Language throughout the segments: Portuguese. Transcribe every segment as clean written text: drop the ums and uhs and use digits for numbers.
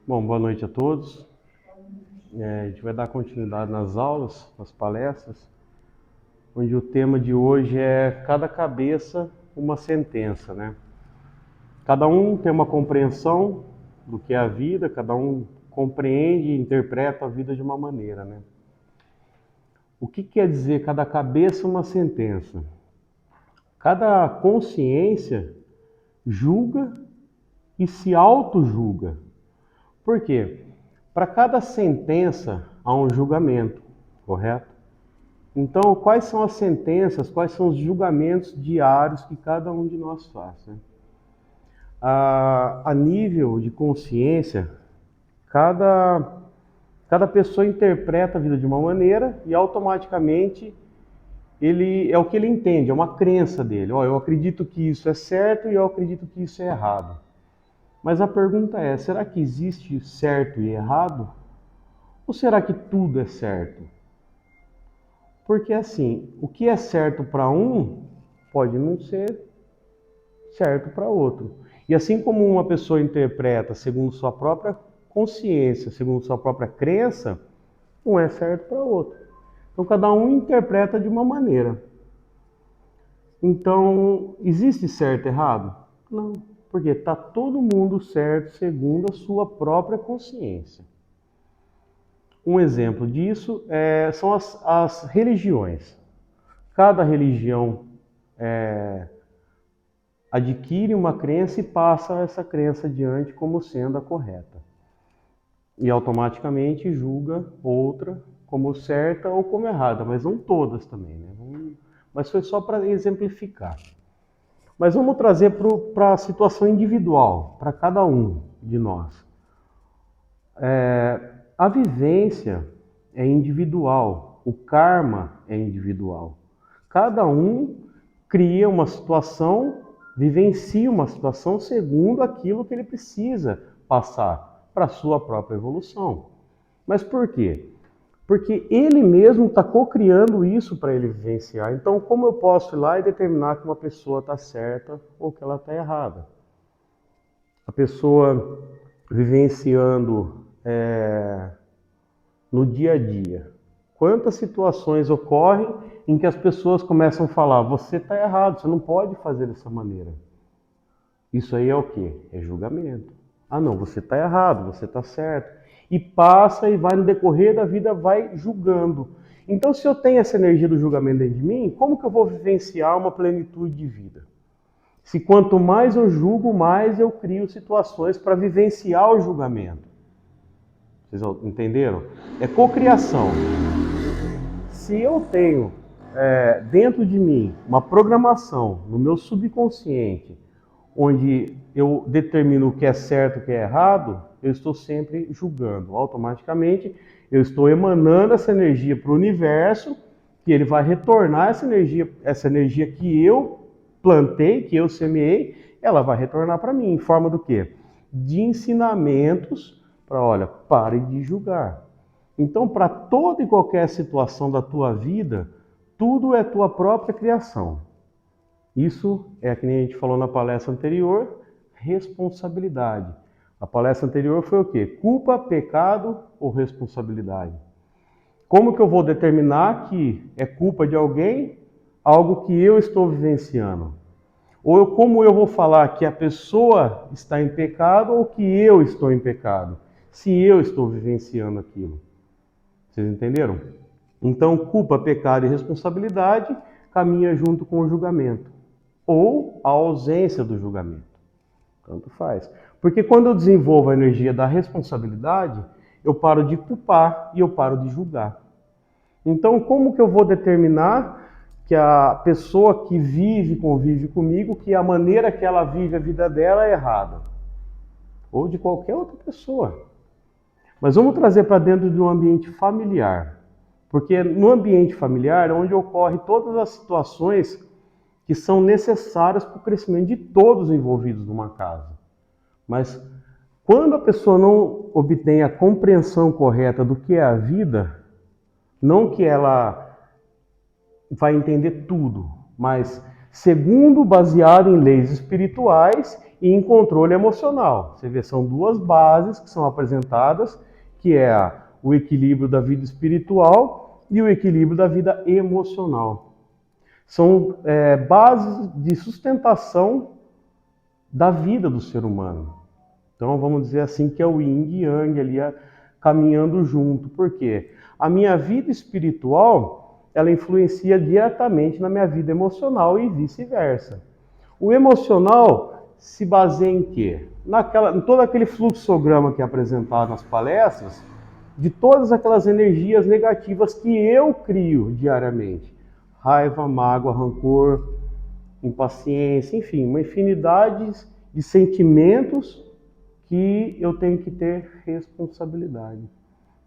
Bom, boa noite a todos. A gente vai dar continuidade nas aulas, nas palestras, onde o tema de hoje é cada cabeça uma sentença, né? Cada um tem uma compreensão do que é a vida, cada um compreende e interpreta a vida de uma maneira, né? O que quer dizer cada cabeça uma sentença? Cada consciência julga e se auto-julga. Por quê? Para cada sentença há um julgamento, correto? Então, quais são as sentenças, quais são os julgamentos diários que cada um de nós faz? Né? A nível de consciência, cada pessoa interpreta a vida de uma maneira e automaticamente ele é o que ele entende, é uma crença dele. Eu acredito que isso é certo e eu acredito que isso é errado. Mas a pergunta é, será que existe certo e errado? Ou será que tudo é certo? Porque assim, o que é certo para um pode não ser certo para outro. E assim como uma pessoa interpreta segundo sua própria consciência, segundo sua própria crença, não é certo para outro. Então cada um interpreta de uma maneira. Então, existe certo e errado? Não, porque está todo mundo certo segundo a sua própria consciência. Um exemplo disso são as religiões. Cada religião adquire uma crença e passa essa crença adiante como sendo a correta. E automaticamente julga outra como certa ou como errada, mas não todas também, né? Mas foi só para exemplificar. Mas vamos trazer para a situação individual, para cada um de nós. A vivência é individual, o karma é individual. Cada um cria uma situação, vivencia uma situação segundo aquilo que ele precisa passar para a sua própria evolução. Mas por quê? Porque ele mesmo está co-criando isso para ele vivenciar. Então, como eu posso ir lá e determinar que uma pessoa está certa ou que ela está errada? A pessoa vivenciando no dia a dia. Quantas situações ocorrem em que as pessoas começam a falar, você está errado, você não pode fazer dessa maneira. Isso aí é o quê? É julgamento. Ah não, você está errado, você está certo. E passa e vai no decorrer da vida, vai julgando. Então se eu tenho essa energia do julgamento dentro de mim, como que eu vou vivenciar uma plenitude de vida? Se quanto mais eu julgo, mais eu crio situações para vivenciar o julgamento. Vocês entenderam? É cocriação. Se eu tenho dentro de mim uma programação no meu subconsciente, onde eu determino o que é certo e o que é errado, eu estou sempre julgando. Automaticamente, eu estou emanando essa energia para o universo, que ele vai retornar essa energia que eu plantei, que eu semeei, ela vai retornar para mim em forma do quê? De ensinamentos para, olha, pare de julgar. Então, para toda e qualquer situação da tua vida, tudo é tua própria criação. Isso é que nem a gente falou na palestra anterior, responsabilidade. A palestra anterior foi o quê? Culpa, pecado ou responsabilidade? Como que eu vou determinar que é culpa de alguém algo que eu estou vivenciando? Ou como eu vou falar que a pessoa está em pecado ou que eu estou em pecado? Se eu estou vivenciando aquilo. Vocês entenderam? Então, culpa, pecado e responsabilidade caminha junto com o julgamento. Ou a ausência do julgamento. Tanto faz. Porque quando eu desenvolvo a energia da responsabilidade, eu paro de culpar e eu paro de julgar. Então, como que eu vou determinar que a pessoa que convive comigo, que a maneira que ela vive a vida dela é errada? Ou de qualquer outra pessoa. Mas vamos trazer para dentro de um ambiente familiar. Porque no ambiente familiar é onde ocorrem todas as situações que são necessárias para o crescimento de todos os envolvidos numa casa. Mas quando a pessoa não obtém a compreensão correta do que é a vida, não que ela vai entender tudo, mas segundo baseado em leis espirituais e em controle emocional. Você vê, são duas bases que são apresentadas, que é o equilíbrio da vida espiritual e o equilíbrio da vida emocional. São bases de sustentação da vida do ser humano. Então vamos dizer assim que é o yin e yang ali caminhando junto. Por quê? A minha vida espiritual, ela influencia diretamente na minha vida emocional e vice-versa. O emocional se baseia em quê? Em todo aquele fluxograma que é apresentado nas palestras, de todas aquelas energias negativas que eu crio diariamente. Raiva, mágoa, rancor, impaciência, enfim, uma infinidade de sentimentos que eu tenho que ter responsabilidade.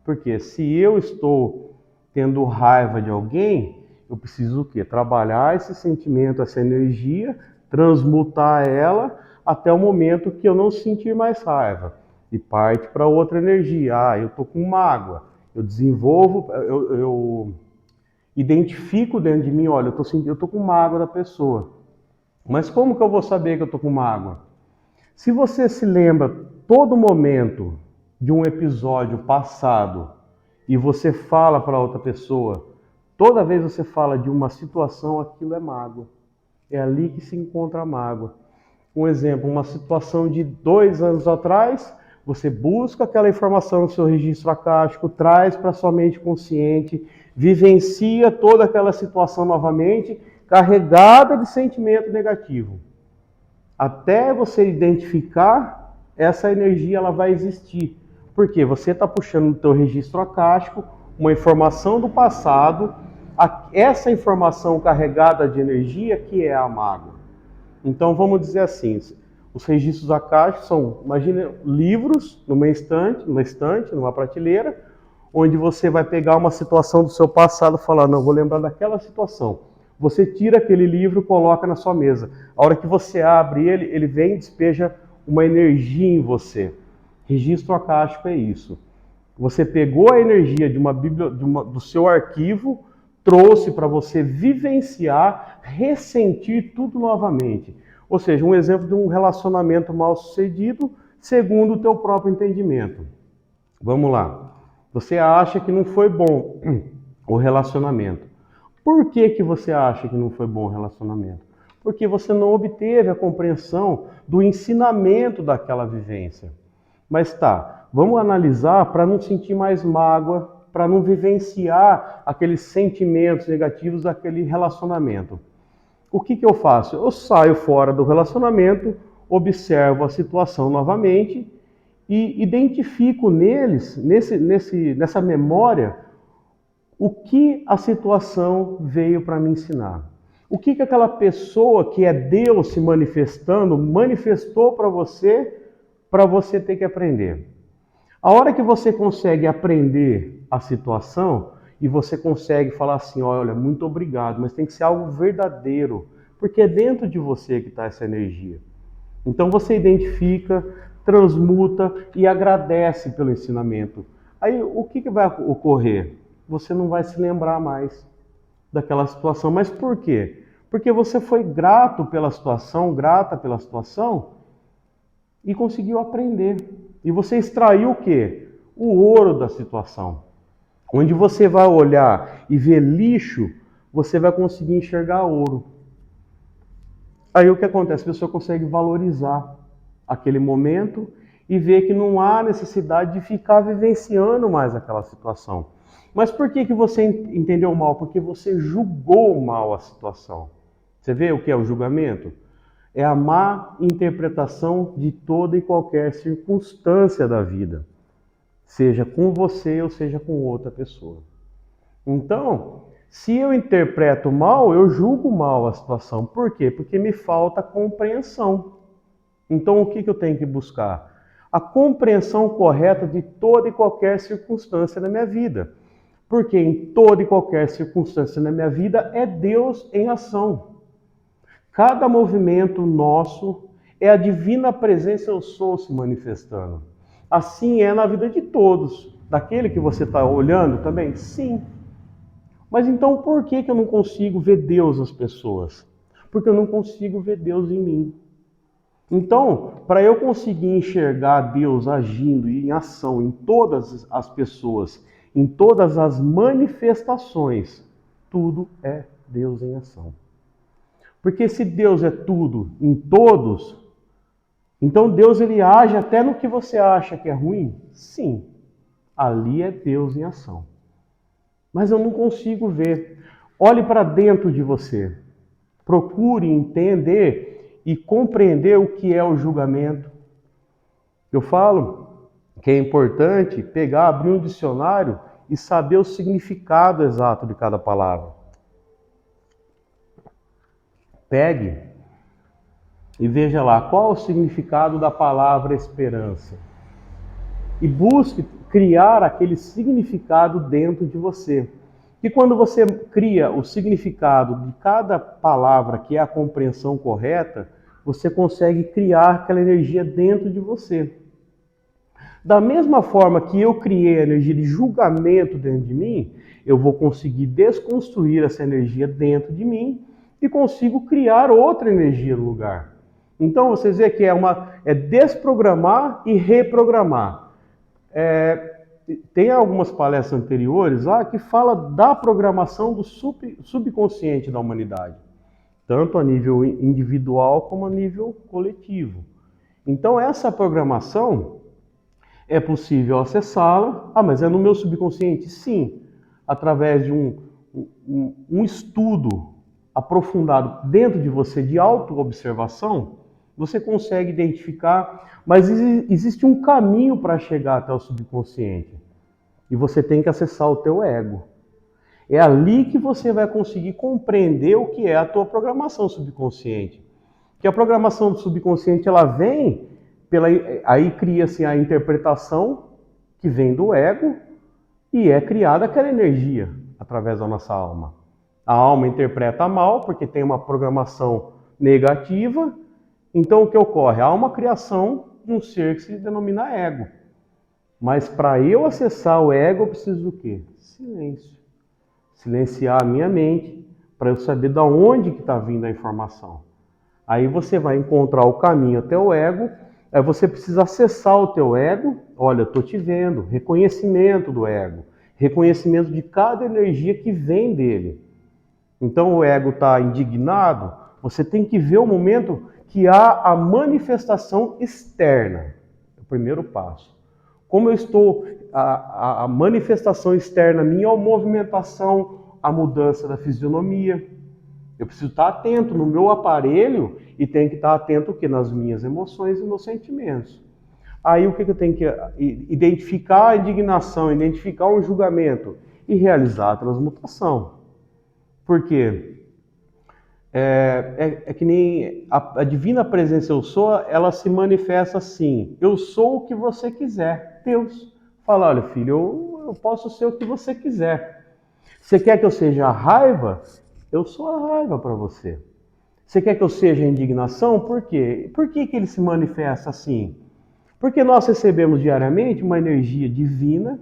Porque se eu estou tendo raiva de alguém, eu preciso o quê? Trabalhar esse sentimento, essa energia, transmutar ela até o momento que eu não sentir mais raiva. E parte para outra energia. Eu estou com mágoa. Eu desenvolvo, eu identifico dentro de mim, olha, eu estou com mágoa da pessoa. Mas como que eu vou saber que eu estou com mágoa? Se você se lembra todo momento de um episódio passado e você fala para outra pessoa, toda vez você fala de uma situação, aquilo é mágoa. É ali que se encontra a mágoa. Um exemplo, uma situação de 2 anos atrás, você busca aquela informação no seu registro acástico, traz para sua mente consciente, vivencia toda aquela situação novamente, carregada de sentimento negativo. Até você identificar, essa energia ela vai existir. Porque você está puxando no teu registro acástico uma informação do passado, essa informação carregada de energia que é a mágoa. Então vamos dizer assim, os registros acásticos são, imagina, livros numa estante, numa prateleira, onde você vai pegar uma situação do seu passado e falar, não, vou lembrar daquela situação. Você tira aquele livro e coloca na sua mesa. A hora que você abre ele, ele vem e despeja uma energia em você. Registro acástico é isso. Você pegou a energia do seu arquivo, trouxe para você vivenciar, ressentir tudo novamente. Ou seja, um exemplo de um relacionamento mal sucedido, segundo o teu próprio entendimento. Vamos lá. Você acha que não foi bom o relacionamento. Por que você acha que não foi bom o relacionamento? Porque você não obteve a compreensão do ensinamento daquela vivência. Mas tá, vamos analisar para não sentir mais mágoa, para não vivenciar aqueles sentimentos negativos daquele relacionamento. O que eu faço? Eu saio fora do relacionamento, observo a situação novamente e identifico nessa memória, o que a situação veio para me ensinar. O que aquela pessoa que é Deus se manifestando, manifestou para você ter que aprender. A hora que você consegue aprender a situação e você consegue falar assim, olha, muito obrigado, mas tem que ser algo verdadeiro, porque é dentro de você que está essa energia. Então você identifica, transmuta e agradece pelo ensinamento. Aí o que vai ocorrer? Você não vai se lembrar mais daquela situação. Mas por quê? Porque você foi grato pela situação, grata pela situação e conseguiu aprender. E você extraiu o quê? O ouro da situação. Onde você vai olhar e ver lixo, você vai conseguir enxergar ouro. Aí o que acontece? A pessoa consegue valorizar aquele momento e ver que não há necessidade de ficar vivenciando mais aquela situação. Mas por que você entendeu mal? Porque você julgou mal a situação. Você vê o que é o julgamento? É a má interpretação de toda e qualquer circunstância da vida, seja com você ou seja com outra pessoa. Então, se eu interpreto mal, eu julgo mal a situação. Por quê? Porque me falta compreensão. Então, o que eu tenho que buscar? A compreensão correta de toda e qualquer circunstância da minha vida. Porque em toda e qualquer circunstância na minha vida é Deus em ação. Cada movimento nosso é a divina presença eu sou se manifestando. Assim é na vida de todos. Daquele que você está olhando também? Sim. Mas então por que eu não consigo ver Deus nas pessoas? Porque eu não consigo ver Deus em mim. Então, para eu conseguir enxergar Deus agindo em ação em todas as pessoas, em todas as manifestações, tudo é Deus em ação. Porque se Deus é tudo em todos, então Deus ele age até no que você acha que é ruim? Sim, ali é Deus em ação. Mas eu não consigo ver. Olhe para dentro de você. Procure entender e compreender o que é o julgamento. Eu falo que é importante pegar, abrir um dicionário e saber o significado exato de cada palavra. Pegue e veja lá qual o significado da palavra esperança. E busque criar aquele significado dentro de você. E quando você cria o significado de cada palavra, que é a compreensão correta, você consegue criar aquela energia dentro de você. Da mesma forma que eu criei a energia de julgamento dentro de mim, eu vou conseguir desconstruir essa energia dentro de mim e consigo criar outra energia no lugar. Então vocês veem que é desprogramar e reprogramar. Tem algumas palestras anteriores lá que fala da programação do subconsciente da humanidade, tanto a nível individual como a nível coletivo. Então essa programação é possível acessá-la. Ah, mas é no meu subconsciente? Sim, através de um estudo aprofundado dentro de você de autoobservação, você consegue identificar, mas existe um caminho para chegar até o subconsciente. E você tem que acessar o teu ego. É ali que você vai conseguir compreender o que é a tua programação subconsciente. Que a programação do subconsciente, ela vem, aí cria-se a interpretação que vem do ego e é criada aquela energia através da nossa alma. A alma interpreta mal porque tem uma programação negativa. Então o que ocorre? Há uma criação de um ser que se denomina ego. Mas para eu acessar o ego, eu preciso do quê? Silêncio. Silenciar a minha mente para eu saber de onde que está vindo a informação. Aí você vai encontrar o caminho até o ego. Aí você precisa acessar o teu ego. Olha, eu estou te vendo. Reconhecimento do ego. Reconhecimento de cada energia que vem dele. Então o ego está indignado. Você tem que ver o momento que há a manifestação externa. É o primeiro passo. Como eu estou, a manifestação externa minha, a movimentação, a mudança da fisionomia. Eu preciso estar atento no meu aparelho e tenho que estar atento o quê? Nas minhas emoções e nos sentimentos. Aí o que eu tenho que identificar a indignação, identificar o julgamento e realizar a transmutação. Por quê? É que nem a divina presença eu sou, ela se manifesta assim: eu sou o que você quiser. Deus fala: olha filho, eu posso ser o que você quiser. Você quer que eu seja a raiva? Eu sou a raiva para você. Você quer que eu seja a indignação? Por quê? Por que ele se manifesta assim? Porque nós recebemos diariamente uma energia divina,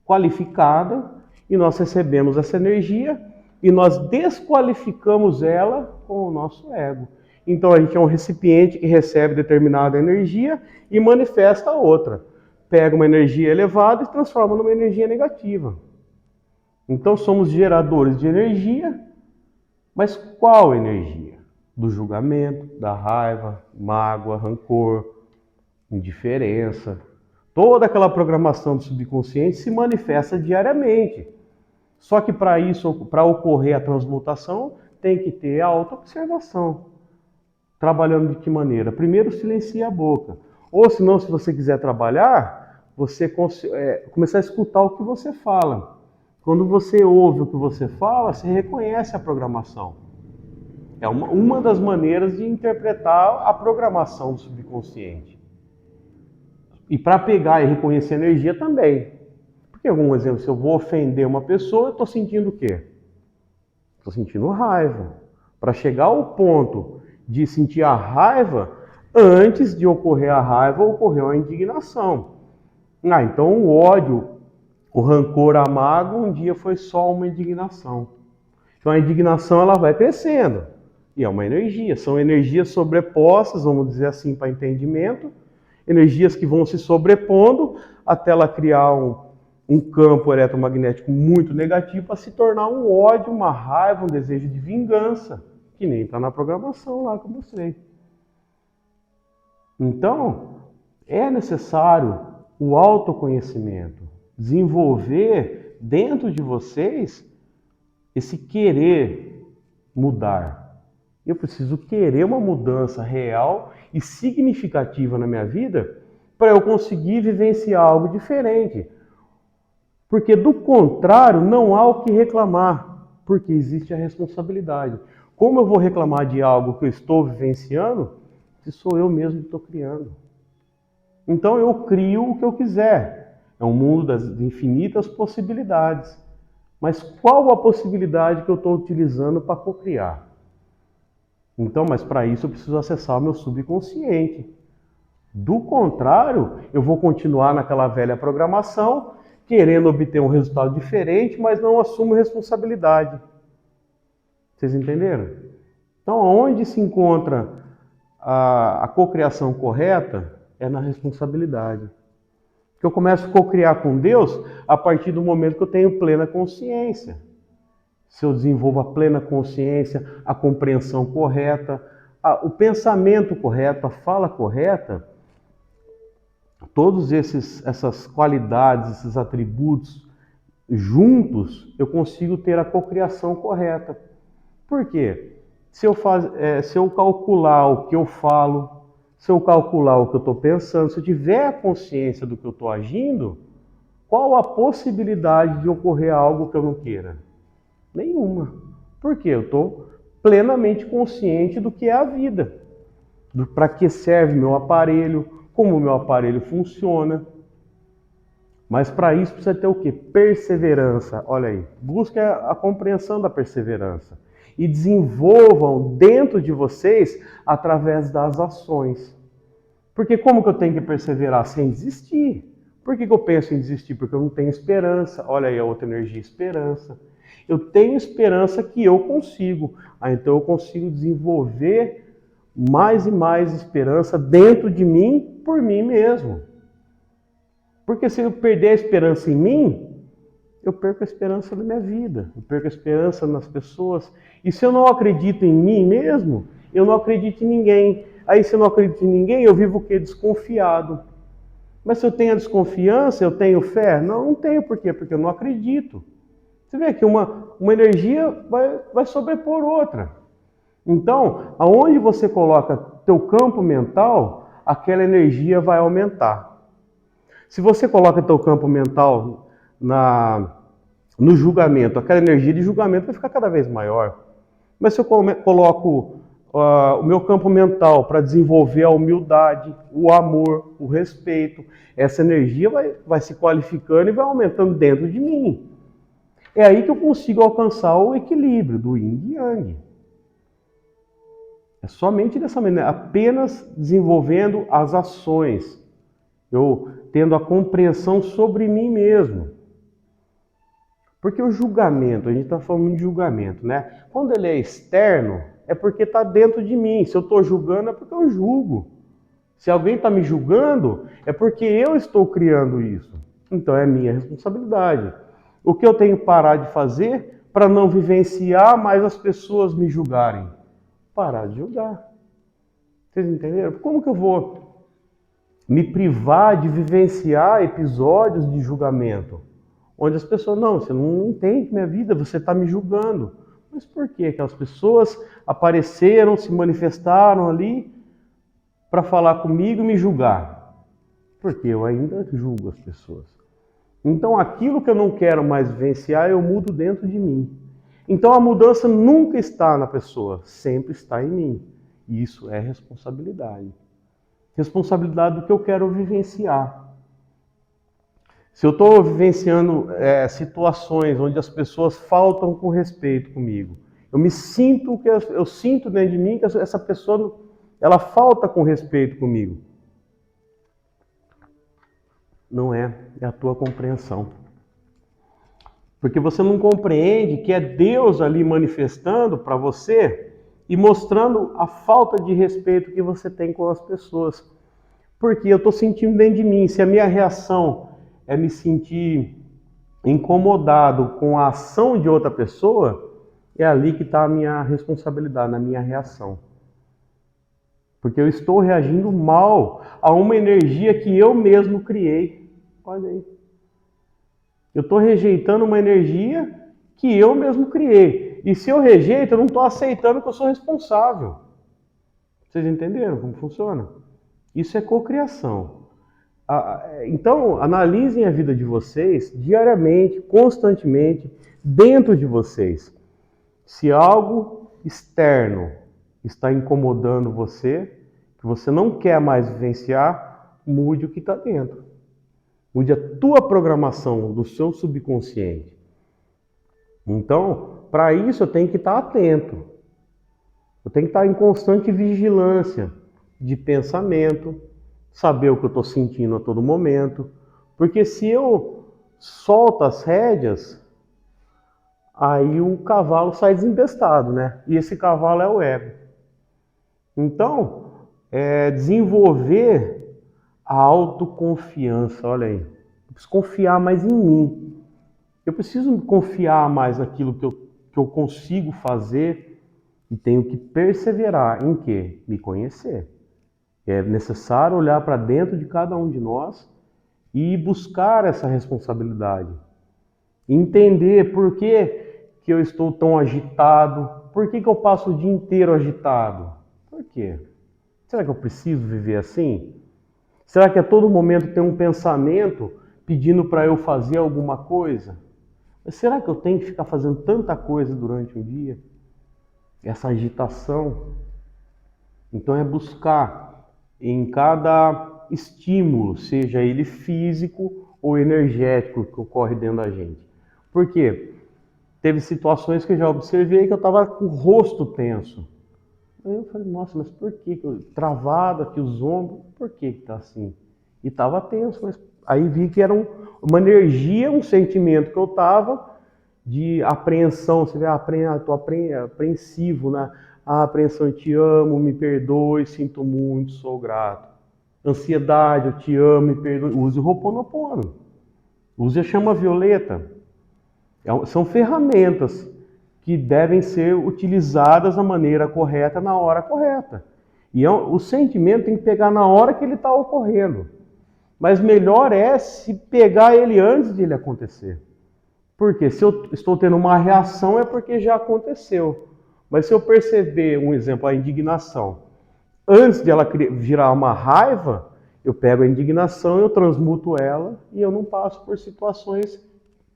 qualificada, e nós recebemos essa energia e nós desqualificamos ela com o nosso ego. Então a gente é um recipiente que recebe determinada energia e manifesta outra. Pega uma energia elevada e transforma numa energia negativa. Então somos geradores de energia, mas qual energia? Do julgamento, da raiva, mágoa, rancor, indiferença. Toda aquela programação do subconsciente se manifesta diariamente. Só que para isso, para ocorrer a transmutação, tem que ter a autoobservação. Trabalhando de que maneira? Primeiro, silencia a boca. Ou se não, se você quiser trabalhar, você começar a escutar o que você fala. Quando você ouve o que você fala, você reconhece a programação. É uma das maneiras de interpretar a programação do subconsciente. E para pegar e reconhecer a energia também. Porque, algum exemplo, se eu vou ofender uma pessoa, eu estou sentindo o quê? Estou sentindo raiva. Para chegar ao ponto de sentir a raiva, antes de ocorrer a raiva, ocorreu a indignação. Então o ódio, o rancor, a mágoa, um dia foi só uma indignação. Então a indignação ela vai crescendo. E é uma energia, são energias sobrepostas, vamos dizer assim, para entendimento, energias que vão se sobrepondo até ela criar um campo eletromagnético muito negativo para se tornar um ódio, uma raiva, um desejo de vingança, que nem está na programação lá que eu mostrei. Então, é necessário o autoconhecimento, desenvolver dentro de vocês esse querer mudar. Eu preciso querer uma mudança real e significativa na minha vida para eu conseguir vivenciar algo diferente. Porque do contrário, não há o que reclamar, porque existe a responsabilidade. Como eu vou reclamar de algo que eu estou vivenciando, se sou eu mesmo que estou criando? Então eu crio o que eu quiser. É um mundo das infinitas possibilidades. Mas qual a possibilidade que eu estou utilizando para cocriar? Então, mas para isso eu preciso acessar o meu subconsciente. Do contrário, eu vou continuar naquela velha programação, querendo obter um resultado diferente, mas não assumo responsabilidade. Vocês entenderam? Então, onde se encontra a cocriação correta é na responsabilidade. Que eu começo a cocriar com Deus a partir do momento que eu tenho plena consciência. Se eu desenvolvo a plena consciência, a compreensão correta, o pensamento correto, a fala correta, todos essas qualidades, esses atributos juntos, eu consigo ter a cocriação correta. Por quê? Se eu calcular o que eu falo, se eu calcular o que eu estou pensando, se eu tiver a consciência do que eu estou agindo, qual a possibilidade de ocorrer algo que eu não queira? Nenhuma. Por quê? Eu estou plenamente consciente do que é a vida, para que serve meu aparelho, como o meu aparelho funciona. Mas para isso precisa ter o quê? Perseverança. Olha aí, busque a compreensão da perseverança e desenvolvam dentro de vocês através das ações. Porque como que eu tenho que perseverar? Sem desistir. Por que eu penso em desistir? Porque eu não tenho esperança. Olha aí a outra energia, esperança. Eu tenho esperança que eu consigo. Então eu consigo desenvolver mais e mais esperança dentro de mim, por mim mesmo. Porque se eu perder a esperança em mim, eu perco a esperança na minha vida, eu perco a esperança nas pessoas. E se eu não acredito em mim mesmo, eu não acredito em ninguém. Aí se eu não acredito em ninguém, eu vivo o quê? Desconfiado. Mas se eu tenho a desconfiança, eu tenho fé? Não, não tenho. Por quê? Porque eu não acredito. Você vê que uma energia vai sobrepor outra. Então, aonde você coloca teu campo mental, aquela energia vai aumentar. Se você coloca teu campo mental no julgamento, aquela energia de julgamento vai ficar cada vez maior. Mas se eu coloco o meu campo mental para desenvolver a humildade, o amor, o respeito, essa energia vai se qualificando e vai aumentando dentro de mim. É aí que eu consigo alcançar o equilíbrio do yin e yang. É somente dessa maneira, apenas desenvolvendo as ações, eu tendo a compreensão sobre mim mesmo. Porque o julgamento, a gente está falando de julgamento, né? Quando ele é externo, é porque está dentro de mim. Se eu estou julgando, é porque eu julgo. Se alguém está me julgando, é porque eu estou criando isso. Então é minha responsabilidade. O que eu tenho que parar de fazer para não vivenciar mais as pessoas me julgarem? Parar de julgar. Vocês entenderam? Como que eu vou me privar de vivenciar episódios de julgamento? Onde as pessoas, não, você não entende minha vida, você está me julgando. Mas por que aquelas pessoas apareceram, se manifestaram ali para falar comigo e me julgar? Porque eu ainda julgo as pessoas. Então aquilo que eu não quero mais vivenciar, eu mudo dentro de mim. Então a mudança nunca está na pessoa, sempre está em mim. E isso é responsabilidade. Responsabilidade do que eu quero vivenciar. Se eu estou vivenciando situações onde as pessoas faltam com respeito comigo, eu sinto dentro de mim que essa pessoa ela falta com respeito comigo. Não é a tua compreensão. Porque você não compreende que é Deus ali manifestando para você e mostrando a falta de respeito que você tem com as pessoas. Porque eu estou sentindo dentro de mim, se a minha reação é me sentir incomodado com a ação de outra pessoa, é ali que está a minha responsabilidade, na minha reação. Porque eu estou reagindo mal a uma energia que eu mesmo criei. Olha aí. Eu estou rejeitando uma energia que eu mesmo criei. E se eu rejeito, eu não estou aceitando que eu sou responsável. Vocês entenderam como funciona? Isso é cocriação. Então, analisem a vida de vocês diariamente, constantemente, dentro de vocês. Se algo externo está incomodando você, que você não quer mais vivenciar, mude o que está dentro. Mude a tua programação do seu subconsciente. Então, para isso eu tenho que estar atento. Eu tenho que estar em constante vigilância de pensamento, saber o que eu estou sentindo a todo momento. Porque se eu solto as rédeas, aí o cavalo sai desembestado, né? E esse cavalo é o ego. Então, desenvolver a autoconfiança, olha aí. Eu preciso confiar mais em mim. Eu preciso confiar mais naquilo que eu consigo fazer e tenho que perseverar em quê? Me conhecer. É necessário olhar para dentro de cada um de nós e buscar essa responsabilidade. Entender por que eu estou tão agitado, por que eu passo o dia inteiro agitado. Por quê? Será que eu preciso viver assim? Será que a todo momento tem um pensamento pedindo para eu fazer alguma coisa? Mas será que eu tenho que ficar fazendo tanta coisa durante um dia? Essa agitação. Então é buscar em cada estímulo, seja ele físico ou energético que ocorre dentro da gente. Por quê? Teve situações que eu já observei que eu estava com o rosto tenso. Aí eu falei, nossa, mas por que? Travado aqui os ombros, por que está assim? E estava tenso, mas aí vi que era uma energia, um sentimento que eu estava de apreensão. Você vê, estou apreensivo, né? A apreensão, eu te amo, me perdoe, sinto muito, sou grato. Ansiedade, eu te amo, me perdoe. Use o Ho'oponopono. Use a chama violeta. São ferramentas que devem ser utilizadas da maneira correta, na hora correta. E o sentimento tem que pegar na hora que ele está ocorrendo. Mas melhor é se pegar ele antes de ele acontecer. Porque se eu estou tendo uma reação é porque já aconteceu. Mas se eu perceber, um exemplo, a indignação, antes de ela virar uma raiva, eu pego a indignação, eu transmuto ela e eu não passo por situações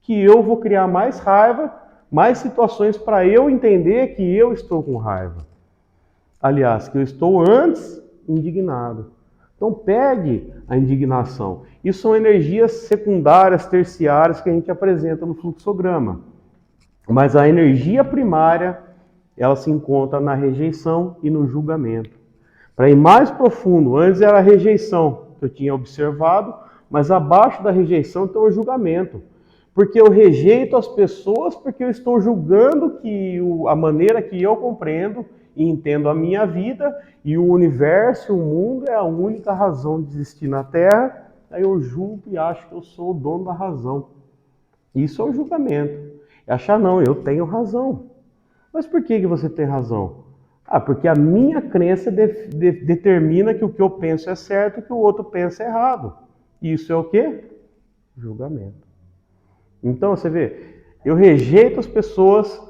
que eu vou criar mais raiva, mais situações para eu entender que eu estou com raiva. Aliás, que eu estou antes indignado. Então pegue a indignação. Isso são energias secundárias, terciárias que a gente apresenta no fluxograma. Mas a energia primária, ela se encontra na rejeição e no julgamento. Para ir mais profundo, antes era a rejeição que eu tinha observado, mas abaixo da rejeição tem o julgamento. Porque eu rejeito as pessoas porque eu estou julgando que a maneira que eu compreendo e entendo a minha vida e o universo, o mundo é a única razão de existir na Terra, aí eu julgo e acho que eu sou o dono da razão. Isso é o julgamento. É achar, não, eu tenho razão. Mas por que você tem razão? Porque a minha crença determina que o que eu penso é certo e que o outro pensa errado. Isso é o quê? Julgamento. Então, você vê, eu rejeito as pessoas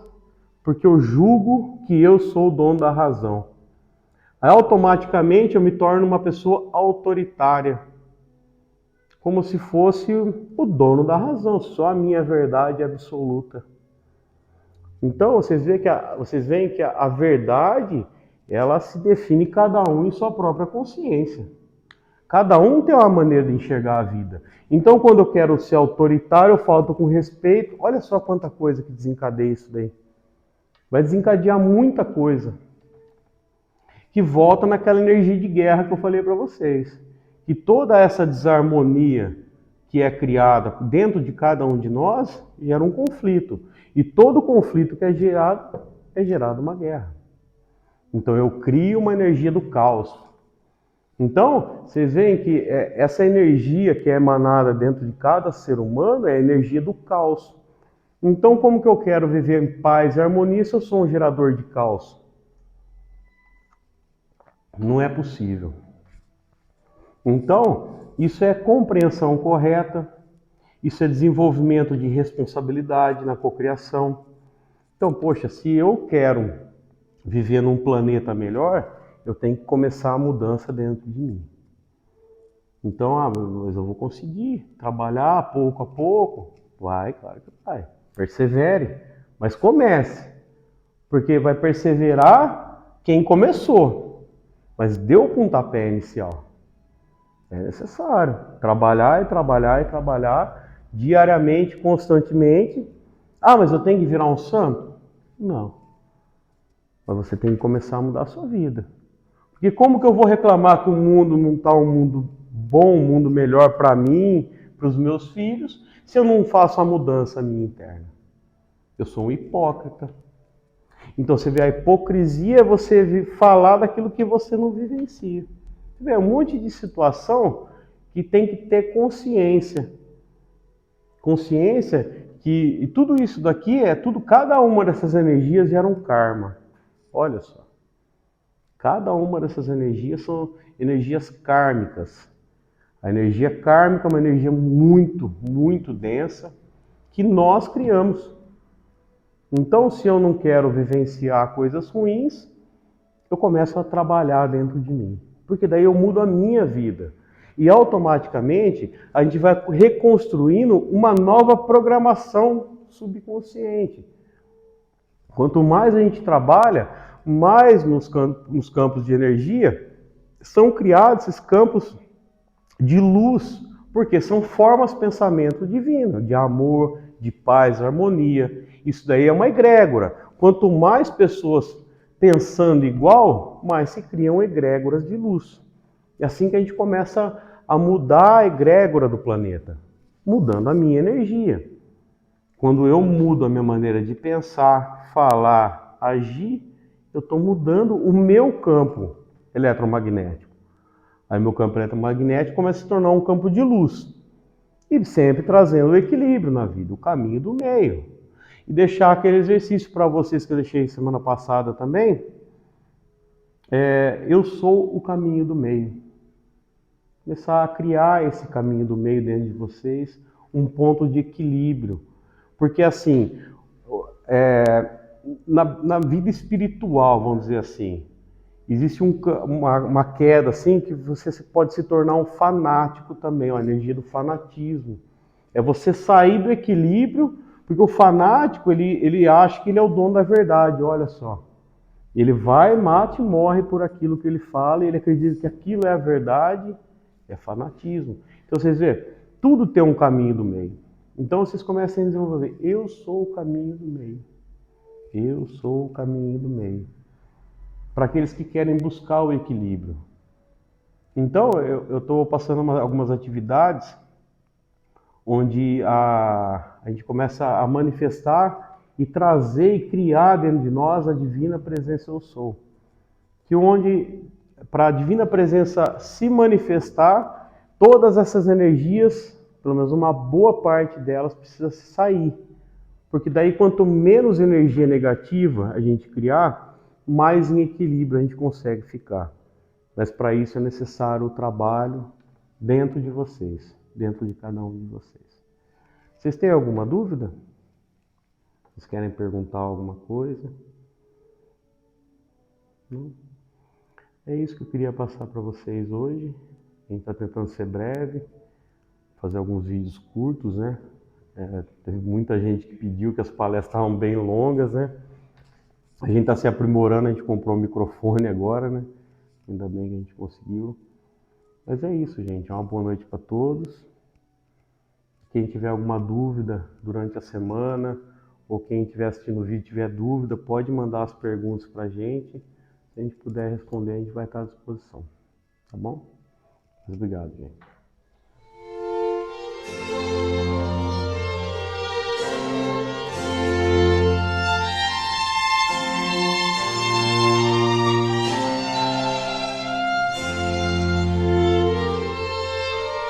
porque eu julgo que eu sou o dono da razão. Aí, automaticamente, eu me torno uma pessoa autoritária. Como se fosse o dono da razão, só a minha verdade absoluta. Então, vocês veem que a verdade, ela se define cada um em sua própria consciência. Cada um tem uma maneira de enxergar a vida. Então, quando eu quero ser autoritário, eu falo com respeito. Olha só quanta coisa que desencadeia isso daí. Vai desencadear muita coisa. Que volta naquela energia de guerra que eu falei para vocês. Que toda essa desarmonia que é criada dentro de cada um de nós gera um conflito. E todo conflito que é gerado uma guerra. Então eu crio uma energia do caos. Então, vocês veem que essa energia que é emanada dentro de cada ser humano é a energia do caos. Então, como que eu quero viver em paz e harmonia se eu sou um gerador de caos? Não é possível. Então, isso é compreensão correta, isso é desenvolvimento de responsabilidade na cocriação. Então, poxa, se eu quero viver num planeta melhor, eu tenho que começar a mudança dentro de mim. Então, mas eu vou conseguir trabalhar pouco a pouco. Vai, claro que vai. Persevere, mas comece. Porque vai perseverar quem começou, mas deu o pontapé inicial. É necessário trabalhar e trabalhar e trabalhar diariamente, constantemente. Ah, mas eu tenho que virar um santo? Não. Mas você tem que começar a mudar a sua vida. Porque como que eu vou reclamar que o mundo não está um mundo bom, um mundo melhor para mim, para os meus filhos, se eu não faço a mudança minha interna? Eu sou um hipócrita. Então você vê, a hipocrisia é você falar daquilo que você não vivencia. Você vê, um monte de situação que tem que ter consciência. Consciência que, e tudo isso daqui é tudo, cada uma dessas energias gera um karma. Olha só. Cada uma dessas energias são energias kármicas. A energia kármica é uma energia muito, muito densa que nós criamos. Então, se eu não quero vivenciar coisas ruins, eu começo a trabalhar dentro de mim. Porque daí eu mudo a minha vida. E automaticamente a gente vai reconstruindo uma nova programação subconsciente. Quanto mais a gente trabalha, mais nos campos de energia são criados esses campos de luz, porque são formas de pensamento divino, de amor, de paz, harmonia. Isso daí é uma egrégora. Quanto mais pessoas pensando igual, mais se criam egrégoras de luz. É assim que a gente começa a mudar a egrégora do planeta, mudando a minha energia. Quando eu mudo a minha maneira de pensar, falar, agir, eu estou mudando o meu campo eletromagnético. Aí meu campo eletromagnético começa a se tornar um campo de luz. E sempre trazendo o equilíbrio na vida, o caminho do meio. E deixar aquele exercício para vocês que eu deixei semana passada também. Eu sou o caminho do meio. Começar a criar esse caminho do meio dentro de vocês, um ponto de equilíbrio. Porque assim, na vida espiritual, vamos dizer assim, existe uma queda assim que você pode se tornar um fanático também, a energia do fanatismo. É você sair do equilíbrio, porque o fanático ele acha que ele é o dono da verdade, olha só. Ele vai, mata e morre por aquilo que ele fala, e ele acredita que aquilo é a verdade, é fanatismo. Então vocês veem, tudo tem um caminho do meio. Então vocês começam a desenvolver, eu sou o caminho do meio. Eu sou o caminho do meio. Para aqueles que querem buscar o equilíbrio. Então eu estou passando algumas atividades onde a gente começa a manifestar e trazer e criar dentro de nós a divina presença eu sou. Que onde, para a divina presença se manifestar, todas essas energias, pelo menos uma boa parte delas, precisa sair. Porque daí quanto menos energia negativa a gente criar, mais em equilíbrio a gente consegue ficar. Mas para isso é necessário o trabalho dentro de vocês, dentro de cada um de vocês. Vocês têm alguma dúvida? Vocês querem perguntar alguma coisa? Não? É isso que eu queria passar para vocês hoje. A gente está tentando ser breve, fazer alguns vídeos curtos, né? Teve muita gente que pediu que as palestras estavam bem longas, né? A gente está se aprimorando, a gente comprou um microfone agora, né? Ainda bem que a gente conseguiu. Mas é isso, gente. Uma boa noite para todos. Quem tiver alguma dúvida durante a semana, ou quem estiver assistindo o vídeo tiver dúvida, pode mandar as perguntas para a gente. Se a gente puder responder, a gente vai estar à disposição. Tá bom? Mas obrigado, gente.